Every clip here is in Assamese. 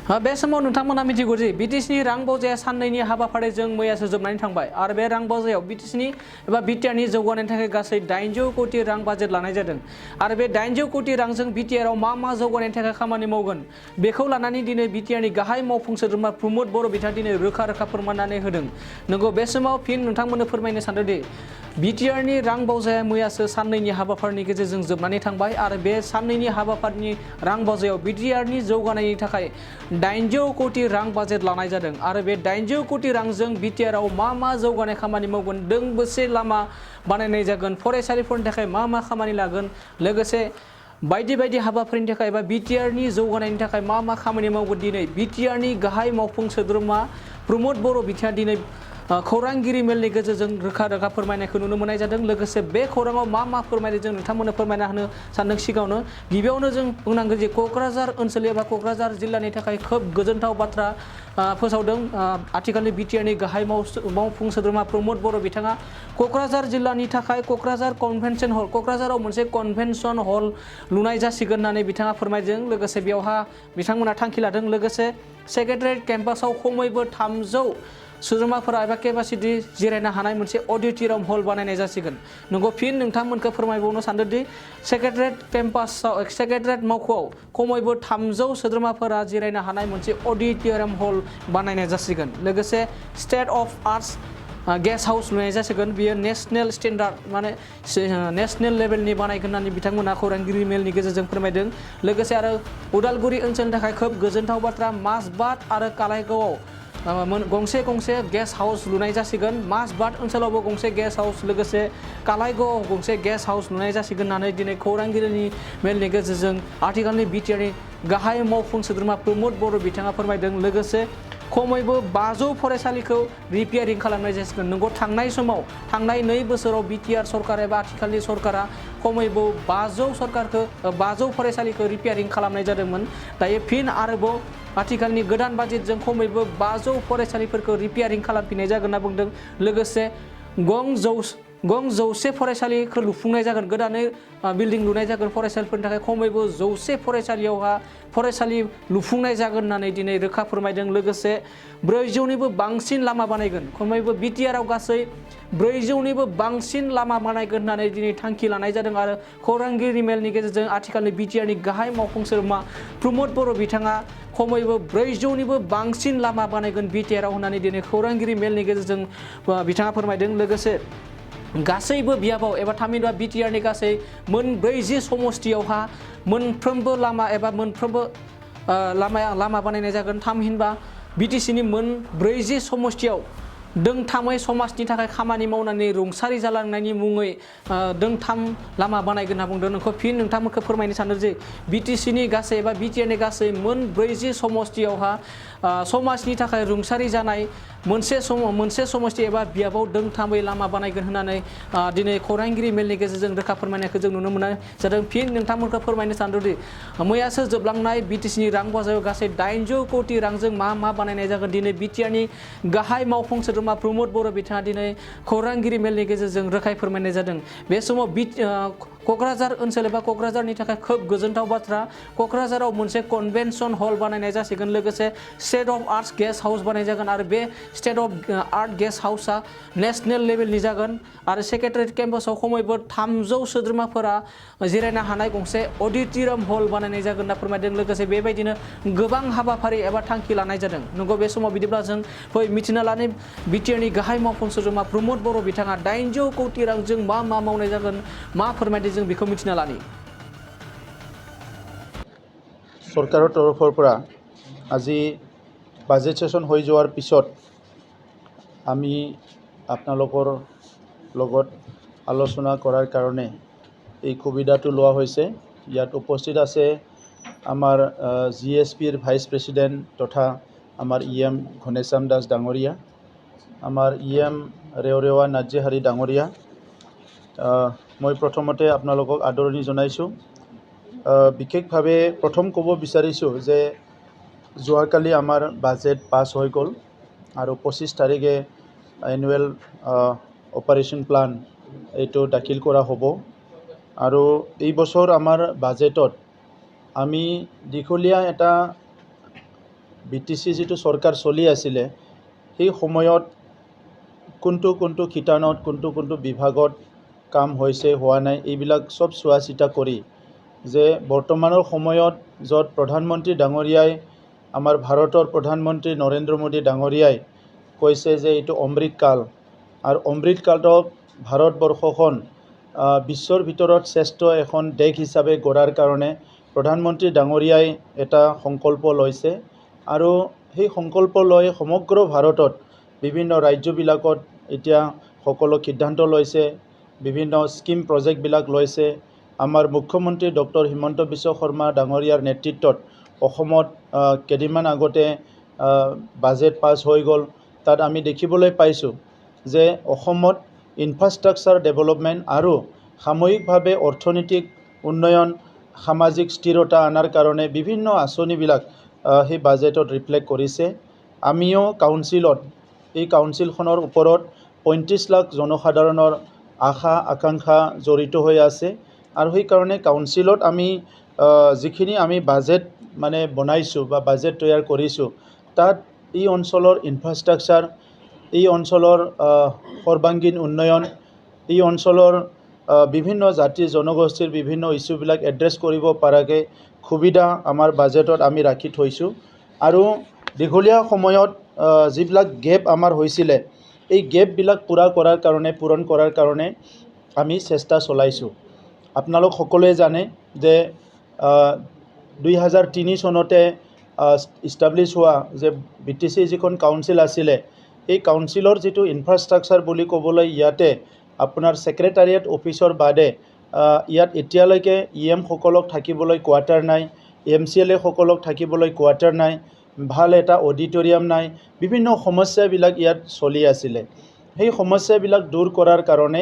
बे समाव नोंथांमोना मिथिगौ जे बिटिसिनि रां बावजाया साननैनि हाबाफारिजों मैयासो जोबनानै थांबाय आरो बे रां बावजायाव बिटिसिनि एबा बिटिआरनि जौगानायनि थाखाय गासै 800 कोटी रां बाजेट लानाय जादों आरो बे 800 कोटी रांजों बिटिआरआव मा जौगानायनि थाखाय खामानि मावगोन बेखौ लानानै दिनै बिटिआरनि गाहाय मावफुं सोद्रोमा प्रमद बर' बिथाङा दिनै रोखा फोरमायनानै होदों। नंगौ बे समाव फिन नोंथांमोननो फोरमायनो सानदोंदि बिटिआरनि रां बावजाया मैयासो साननैनि हाबाफारिनि गेजेरजों जोबनानै थांबाय आरो बे साननैनि हाबाफारिनि रां बावजायाव बिटिआरनि जौगानायनि थाखाय 800 कोटी रां बाजेट लानाय जादों आरो बे 800 कोटी रांजों बिटिआरआव मा जौगानाय खामानि मावगोन दोंबेसे लामा बानायनाय जागोन फरायसालिफोरनि थाखाय मा खामानि लागोन लोगोसे बायदि हाबाफारिनि थाखाय एबा बिटिआरनि जौगानायनि थाखाय मा खामानि मावगोन दिनै बिटिआरनि गाहाय मावफुं सोद्रोमा प्रमद बर' बिथाङा दिनै खौरांगिरि मेलनि गेजेरजों रोखा फोरमायनायखौ नुनो मोननाय जादों। लोगोसे बे खौराङाव मा फोरमायदों जों नोंथांमोननो फोरमायना होनो सानदों। सिगाङावनो गिबियावनो जों बुंनांगोन जे क'क्राझार ओनसोल एबा क'क्राझार जिल्लानि थाखाय खोब गोजोनथाव बाथ्रा फोसावदों आथिखालनि बिटिआरनि गाहाय मावफुं सोद्रोमा प्रमद बर' बिथाङा क'क्राझार जिल्लानि थाखाय क'क्राझार कन्भेन्सन हल क'क्राझाराव मोनसे कन्भेन्सन हल लुनाय जासिगोन होननानै बिथाङा फोरमायदों। लोगोसे बेवहा बिथांमोना थांखि लादों। लोगोसे सेक्रेटारियेट केम्पासाव खमैबो 300 सोद्रोमाफोरा एबा केपासिटि जिरायनो हानाय मोनसे अडिट'रियाम हल बानायनाय जासिगोन। नंगौ फिन नोंथांमोनखौ फोरमायबावनो सानदोंदि सेक्रेटारियेट मावख'आव खमैबो 300 सोद्रोमाफोरा जिरायनो हानाय मोनसे अडिट'रियाम हल बानायनाय जासिगोन। लोगोसे state of arts guest house लुनाय जासिगोन। बियो नेशनेल स्टेन्डार्ड माने नेशनेल लेभेलनि बानायगोन होननानै बिथांमोना खौरांगिरि मेलनि गेजेरजों फोरमायदों। लोगोसे आरो उदालगुरि ओनसोलनि थाखाय खोब गोजोनथाव बाथ्रा माजबाद आरो कालाइगावआव गंसे गेस्ट हाउस लुनाय जासिगोन। माजबाद ओनसोलावबो गंसे गेस्ट हाउस लोगोसे कालाइगावआव गंसे गेस्ट हाउस लुनाय जासिगोन होननानै दिनै खौरांगिरिनि मेलनि गेजेरजों आथिखालनि बिटिआरनि गाहाय मावफुं सोद्रोमा प्रमद बर' बिथाङा फोरमायदों। लोगोसे खमैबो 500 फरायसालिखौ रिपेयारिं खालामनाय जासिगोन। नंगौ थांनाय 2 बोसोराव बिटिआर सरकार एबा आथिखालनि सरकारा खमैबो 500 फरायसालिखौ रिपेयारिं खालामनाय जादोंमोन। दायो फिन आरोबाव आथिखालनि गोदान बाजेटजों खमैबो 500 फरायसालिफोरखौ रिपेयारिं खालामफिननाय जागोन होनना बुंदों। लोगोसे गं 100 फरायसालिखौ लुफुंनाय जागोन। गोदानै बिल्डिं लुनाय जागोन फरायसालिफोरनि थाखाय खमैबो 100 फरायसालि लुफुंनाय जागोन होननानै दिनै रोखा फोरमायदों। लोगोसे 400निबो बांसिन लामा बानायगोन। खमैबो बिटिआरआव गासै 400निबो बांसिन लामा बानायगोन होननानै दिनै थांखि लानाय जादों आरो खौरांगिरि मेलनि गेजेरजों आथिखालनि बिटिआरनि गाहाय मावफुं सोद्रोमा प्रमद बर' बिथाङा खमैबो 400निबो बांसिन लामा बानायगोन बिटिआरआव होननानै दिनै खौरांगिरि मेलनि गेजेरजों बिथाङा फोरमायदों। लोगोसे गासैबो बियाबाव एबा थामहिनबा बिटिआरनि गासै 40 समस्तियावहा मोनफ्रोमबो लामा एबा मोनफ्रोमबो लामा बानायनाय जागोन। थामहिनबा बिटिसिनि 40 समस्तियाव दोंथामै समाजनि थाखाय खामानि मावनानै रुंसारि जालांनायनि मुङै दोंथाम लामा बानायगोन होनना बुंदों। नोंखौ फिन नोंथांमोनखौ फोरमायनो सानदों जे बिटिसिनि गासै एबा बिटिआरनि गासै 40 समस्तियावहा समाजनि थाखाय रुंसारि जानाय मोनसे समस्ति एबा बियाबाव दोंथामै लामा बानायगोन होननानै दिनै खौरांगिरि मेलनि गेजेरजों रोखा फोरमायनायखौ जों नुनो मोननाय जादों। फिन नोंथांमोनखौ फोरमायनो सानदोंदि मैयासो जोबलांनाय बिटिसिनि रां बाजाराव गासै 800 कोटी रांजों मा बानायनाय जागोन दिनै बिटिआरनि गाहाय मावफुं सोद्रोमा प्रमद बर' बिथाङा दिनै खौरांगिरि मेलनि गेजेरजों रोखायै फोरमायनाय जादों। बे समाव क'क्राझार ओनसोल एबा क'क्राझारनि थाखाय खोब गोजोनथाव बाथ्रा क'क्राझाराव मोनसे कन्भेन्सन हल बानायनाय जासिगोन। लोगोसे state of arts guest house बानाय जागोन आरो बे स्टेट अफ आर्ट गेस्ट हाउसआ नेशनेल लेभेलनि जागोन आरो सेक्रेटारियेट केम्पासाव खमैबो 300 सोद्रोमाफोरा जिरायनो हानाय गंसे अडिट'रियाम हल बानायनाय जागोन होनना फोरमायदों। लोगोसे बेबायदिनो गोबां हाबाफारि एबा थांखि लानाय जादों। नंगौ बे समाव बिदिब्ला जों मिथिना लानाय बिटिआरनि गाहाय मावफुं सोद्रोमा प्रमद बर' बिथाङा 800 कोटी रांजों मा मावनाय जागोन मा फोरमायदों जों बेखौ मिथिना लानि। सरकाৰৰ তৰফৰ পৰা আজি বাজেট সেশন হৈ যোৱাৰ পিছত আমি আপোনালোকৰ লগত আলোচনা কৰাৰ কাৰণে এই সুবিধাটো লোৱা হৈছে। ইয়াত উপস্থিত আছে আমাৰ জিএছপিৰ ভাইচ প্ৰেছিডেণ্ট তথা আমাৰ ইএম ঘনেশ্যাম দাস ডাঙৰীয়া, আমাৰ ইএম ৰেওৰেৱা নাৰ্জীহাৰী ডাঙৰীয়া। মই প্ৰথমতে আপোনালোকক আদৰণি জনাইছোঁ। বিশেষভাৱে প্ৰথম ক'ব বিচাৰিছোঁ যে যোৱাকালি আমাৰ বাজেট পাছ হৈ গ'ল আৰু 25 তাৰিখে এনুৱেল অপাৰেশ্যন প্লান এইটো দাখিল কৰা হ'ব আৰু এই বছৰ আমাৰ বাজেটত আমি দীঘলীয়া এটা BTC যিটো চৰকাৰ চলি আছিলে সেই সময়ত কোনটো শিতানত কোনটো বিভাগত কাম হৈছে হোৱা নাই এইবিলাক চব চোৱা চিতা কৰি যে বৰ্তমানৰ সময়ত য'ত প্ৰধানমন্ত্ৰী ডাঙৰীয়াই আমাৰ ভাৰতৰ প্ৰধানমন্ত্ৰী নৰেন্দ্ৰ মোদী ডাঙৰীয়াই কৈছে যে এইটো অমৃতকাল আৰু অমৃতকালত ভাৰতবৰ্ষখন বিশ্বৰ ভিতৰত শ্ৰেষ্ঠ এখন দেশ হিচাপে গঢ়াৰ কাৰণে প্ৰধানমন্ত্ৰী ডাঙৰীয়াই এটা সংকল্প লৈছে আৰু সেই সংকল্প লৈ সমগ্ৰ ভাৰতত বিভিন্ন ৰাজ্যবিলাকত এতিয়া সকলো সিদ্ধান্ত লৈছে বিভিন্ন স্কিম প্ৰজেক্টবিলাক লৈছে আমাৰ মুখ্যমন্ত্ৰী ডক্টৰ হিমন্ত বিশ্ব শৰ্মা ডাঙৰীয়াৰ নেতৃত্বত অসমত কেইদিনমান আগতে বাজেট পাছ হৈ গ'ল তাত আমি দেখিবলৈ পাইছোঁ যে অসমত ইনফ্ৰাষ্ট্ৰাকচাৰ ডেভেলপমেণ্ট আৰু সাময়িকভাৱে অৰ্থনৈতিক উন্নয়ন সামাজিক স্থিৰতা অনাৰ কাৰণে বিভিন্ন আঁচনিবিলাক সেই বাজেটত ৰিফ্লেক্ট কৰিছে আমিও কাউন্সিলত এই কাউন্সিলখনৰ ওপৰত 35 লাখ জনসাধাৰণৰ আশা আকাংক্ষা জড়িত হৈ আছে আৰু সেইকাৰণে কাউন্সিলত আমি যিখিনি আমি বাজেট মানে বনাইছোঁ বা বাজেট তৈয়াৰ কৰিছোঁ তাত এই অঞ্চলৰ ইনফ্ৰাষ্ট্ৰাকচাৰ এই অঞ্চলৰ সৰ্বাংগীন উন্নয়ন এই অঞ্চলৰ বিভিন্ন জাতি জনগোষ্ঠীৰ বিভিন্ন ইস্যুবিলাক এড্ৰেছ কৰিব পৰাকৈ সুবিধা আমাৰ বাজেটত আমি ৰাখি থৈছোঁ আৰু দীঘলীয়া সময়ত যিবিলাক গেপ আমাৰ হৈছিলে এই গেপবিলাক পূৰণ কৰাৰ কাৰণে আমি চেষ্টা চলাইছোঁ আপোনালোক সকলোৱে জানে যে 2003 চনতে ইষ্টাব্লিছ হোৱা যে BTC যিখন কাউন্সিল আছিলে এই কাউন্সিলৰ যিটো ইনফ্ৰাষ্ট্ৰাকচাৰ বুলি ক'বলৈ ইয়াতে আপোনাৰ ছেক্ৰেটাৰিয়েট অফিচৰ বাদে ইয়াত এতিয়ালৈকে সকলক থাকিবলৈ কোৱাৰ্টাৰ নাই MCLA সকলক থাকিবলৈ কোৱাৰ্টাৰ নাই ভাল এটা অডিটৰিয়াম নাই বিভিন্ন সমস্যাবিলাক ইয়াত চলি আছিলে সেই সমস্যাবিলাক দূৰ কৰাৰ কাৰণে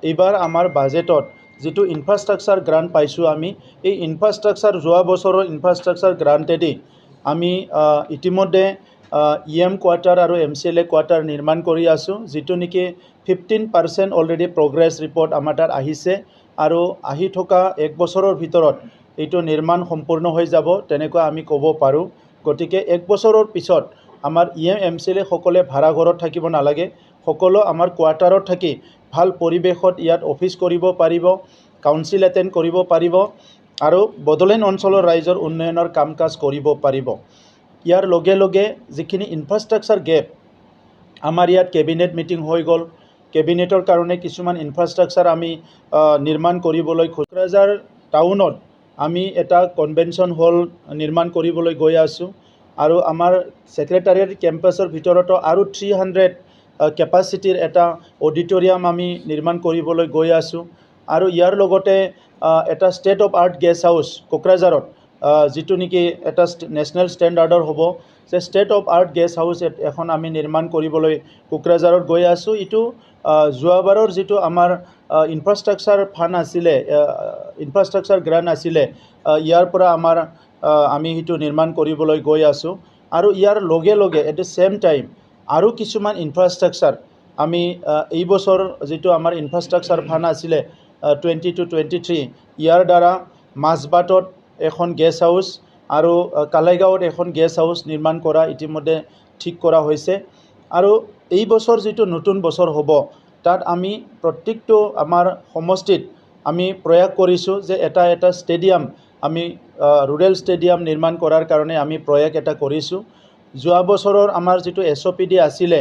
এইবাৰ আমাৰ বাজেটত যিটো ইনফ্ৰাষ্ট্ৰাকচাৰ গ্ৰান্ট পাইছোঁ আমি এই ইনফ্ৰাষ্ট্ৰাকচাৰ যোৱা বছৰৰ ইনফ্ৰাষ্ট্ৰাকচাৰ গ্ৰান্টেদি আমি ইতিমধ্যে কোৱাৰ্টাৰ আৰু MCLA কোৱাৰ্টাৰ নিৰ্মাণ কৰি আছোঁ যিটো নেকি 15% অলৰেডি প্ৰগ্ৰেছ ৰিপৰ্ট আমাৰ তাত আহিছে আৰু আহি থকা এক বছৰৰ ভিতৰত এইটো নিৰ্মাণ সম্পূৰ্ণ হৈ যাব তেনেকুৱা আমি ক'ব পাৰোঁ গতিকে এক বছৰৰ পিছত আমাৰ MCLA সকলে ভাড়া ঘৰত থাকিব নালাগে সকলো আমাৰ কোৱাৰ্টাৰত থাকি ভাল পৰিৱেশত ইয়াত অফিচ কৰিব পাৰিব কাউন্সিল এটেণ্ড কৰিব পাৰিব আৰু বড়োলেণ্ড অঞ্চলৰ ৰাইজৰ উন্নয়নৰ কাম কাজ কৰিব পাৰিব ইয়াৰ লগে লগে যিখিনি ইনফ্ৰাষ্ট্ৰাকচাৰ গেপ আমাৰ ইয়াত কেবিনেট মিটিং হৈ গ'ল কেবিনেটৰ কাৰণে কিছুমান ইনফ্ৰাষ্ট্ৰাকচাৰ আমি নিৰ্মাণ কৰিবলৈ কোকৰাঝাৰ টাউনত আমি এটা কনভেনশ্যন হল নিৰ্মাণ কৰিবলৈ গৈ আছোঁ আৰু আমাৰ ছেক্ৰেটাৰিয়েট কেম্পাছৰ ভিতৰতো আৰু 300 কেপাচিটিৰ এটা অডিটৰিয়াম আমি নিৰ্মাণ কৰিবলৈ গৈ আছোঁ আৰু ইয়াৰ লগতে এটা state of art guest house কোকৰাঝাৰত যিটো নেকি এটা নেশ্যনেল ষ্টেণ্ডাৰ্ডৰ হ'ব যে state of art guest house এখন আমি নিৰ্মাণ কৰিবলৈ কোকৰাঝাৰত গৈ আছোঁ এইটো যোৱাবাৰৰ যিটো আমাৰ ইনফ্ৰাষ্ট্ৰাকচাৰ ফাণ্ড আছিলে ইনফ্ৰাষ্ট্ৰাকচাৰ গ্ৰাণ্ট আছিলে ইয়াৰ পৰা আমি সেইটো নিৰ্মাণ কৰিবলৈ গৈ আছোঁ আৰু ইয়াৰ লগে লগে এট দ্য ছেম টাইম আৰু কিছুমান ইনফ্ৰাষ্ট্ৰাকচাৰ আমি এই বছৰ যিটো আমাৰ ইনফ্ৰাষ্ট্ৰাকচাৰ ফাণ্ড আছিলে 20-23 ইয়াৰ দ্বাৰা মাজবাটত এখন গেষ্ট হাউচ আৰু কালাইগাঁৱত এখন গেষ্ট হাউচ নিৰ্মাণ কৰা ইতিমধ্যে ঠিক কৰা হৈছে আৰু এই বছৰ যিটো নতুন বছৰ হ'ব তাত আমি প্ৰত্যেকটো আমাৰ সমষ্টিত আমি প্ৰয়াস কৰিছোঁ যে এটা ষ্টেডিয়াম আমি ৰুৰেল ষ্টেডিয়াম নিৰ্মাণ কৰাৰ কাৰণে আমি প্ৰয়াস এটা কৰিছোঁ যোৱা বছৰৰ আমাৰ যিটো SOPD আছিলে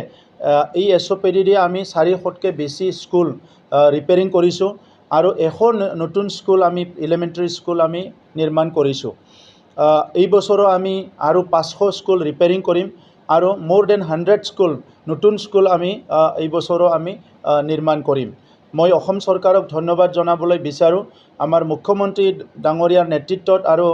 এই SOPD দি আমি 400তকৈ বেছি স্কুল ৰিপেয়াৰিং কৰিছোঁ আৰু এখন নতুন স্কুল আমি এলিমেণ্টাৰী স্কুল আমি নিৰ্মাণ কৰিছোঁ এই বছৰো আমি আৰু 500 স্কুল ৰিপেয়াৰিং কৰিম আৰু মোৰ দেন 100 স্কুল নতুন স্কুল আমি এই বছৰো আমি নিৰ্মাণ কৰিম মই অসম চৰকাৰক ধন্যবাদ জনাবলৈ বিচাৰোঁ আমাৰ মুখ্যমন্ত্ৰী ডাঙৰীয়াৰ নেতৃত্বত আৰু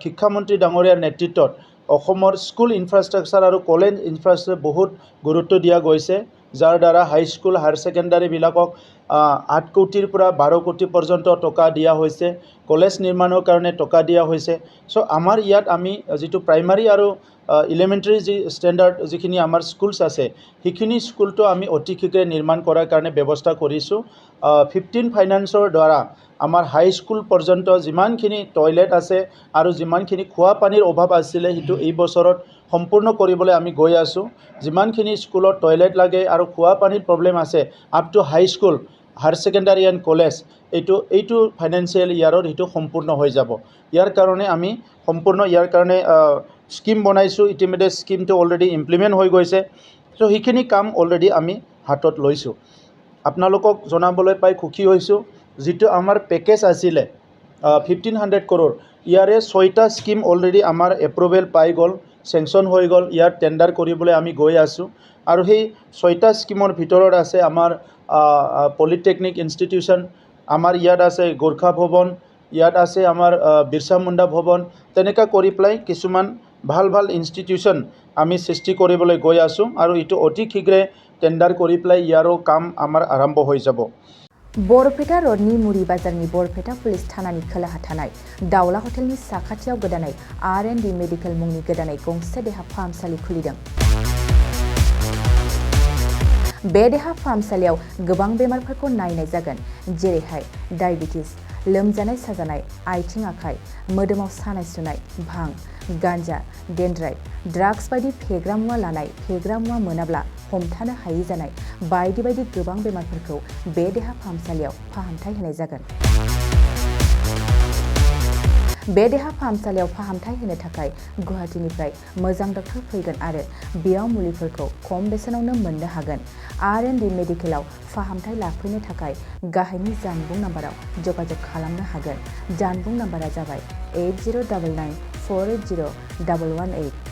শিক্ষামন্ত্ৰী ডাঙৰীয়াৰ নেতৃত্বত অসমৰ স্কুল ইনফ্ৰাষ্ট্ৰাকচাৰ আৰু কলেজ ইনফ্ৰাষ্ট্ৰাকচাৰ বহুত গুৰুত্ব দিয়া গৈছে যাৰ দ্বাৰা হাইস্কুল হায়াৰ ছেকেণ্ডাৰীবিলাকক 8 কোটিৰ পৰা 12 কোটি পৰ্যন্ত টকা দিয়া হৈছে কলেজ নিৰ্মাণৰ কাৰণে টকা দিয়া হৈছে সো আমাৰ ইয়াত আমি যেটো প্ৰাইমাৰী আৰু এলিমেন্টাৰী যি ষ্টেণ্ডাৰ্ড যিখিনি আমাৰ স্কুলছ আছে সেইখিনি স্কুলটো আমি অতি শীঘ্ৰে নিৰ্মাণ কৰাৰ কাৰণে ব্যৱস্থা কৰিছো 15 ফাইনান্সৰ দ্বাৰা আমাৰ হাই স্কুল পৰ্যন্ত যিমানখিনি টয়লেট আছে আৰু যিমানখিনি খোৱা পানীৰ অভাৱ আছিল হেতু এই বছৰত সম্পূৰ্ণ কৰিবলৈ আমি গৈ আছো যিমানখিনি স্কুলত টয়লেট লাগে আৰু খোৱা পানীৰ প্ৰবলেম আছে up to high school higher secondary and college এইটো ফাইনেন্সিয়েল ইয়াৰৰ হেতু সম্পূৰ্ণ হৈ যাব ইয়াৰ কাৰণে আমি সম্পূৰ্ণ ইয়াৰ কাৰণে স্কিম বনাইছো ইতিমধ্যে স্কিমটো অলৰেডি ইমপ্লিমেন্ট হৈ গৈছে সো সেইখিনি কাম অলৰেডি আমি হাতত লৈছো আপোনালোকক জনাবলৈ পাই খুশি হৈছো যেটো আমাৰ পেকেজ আছিলে 1500 crore ইয়াৰে 6টা স্কিম অলৰেডি আমাৰ এপ্ৰুভেল পাই গল সেংশন হৈ গল ইয়াৰ টেন্ডাৰ কৰিবলৈ আমি গৈ আছো আৰু সেই 6টা স্কিমৰ ভিতৰত আছে আমাৰ পলিটেকনিক ইনষ্টিটিউশন আমাৰ ইয়াত আছে গোৰখা ভৱন ইয়াত আছে আমাৰ বিৰছা মুণ্ডা ভৱন তেনেকা কৰি প্লাই কিছুমান ভাল ইনষ্টিটিউশন আমি সৃষ্টি কৰিবলৈ গৈ আছো আৰু ইটো অতি শীঘ্ৰে টেন্ডাৰ কৰি প্লাই ইয়াৰো কাম আমাৰ আৰম্ভ হৈ যাব बरपेटा रोडनि मुरी बाजारनि बरपेटा पुलिस थानानि खोलाहा थानाय दाउला हटेलनि साखाथियाव गोदानै R&D मेडिकेल मुंनि गोदानै गंसे देहा फाहामसालि खुलिदों। बे देहा फाहामसालियाव गोबां बेमारफोरखौ नायनाय जागोन जेरैहाय डायबिटिस लोमजानाय साजानाय आथिं आखाइ मोदोमाव सानाय सुनाय भां गांजा डेन्ड्राइट ड्राग्स बायदि फेग्रा मुवा लानाय फेग्रा मुवा मोनाब्ला हमथानो हायै जानाय बायदि बायदि गोबां बेमारफोरखौ बे देहा फाहामसालियाव फाहामथाय होनाय जागोन। बे देहा फाहामसालियाव फाहामथाय होनो थाखाय गुवाहाटीनिफ्राय मोजां डक्टर फैगोन आरो बेयाव मुलिफोरखौ खम बेसेनावनो मोननो हागोन। R&D मेडिकेलाव फाहामथाय लाफैनो थाखाय गाहायनि जानबुं नाम्बाराव जगाजग खालामनो हागोन। जानबुं नाम्बारा जाबाय 8099480118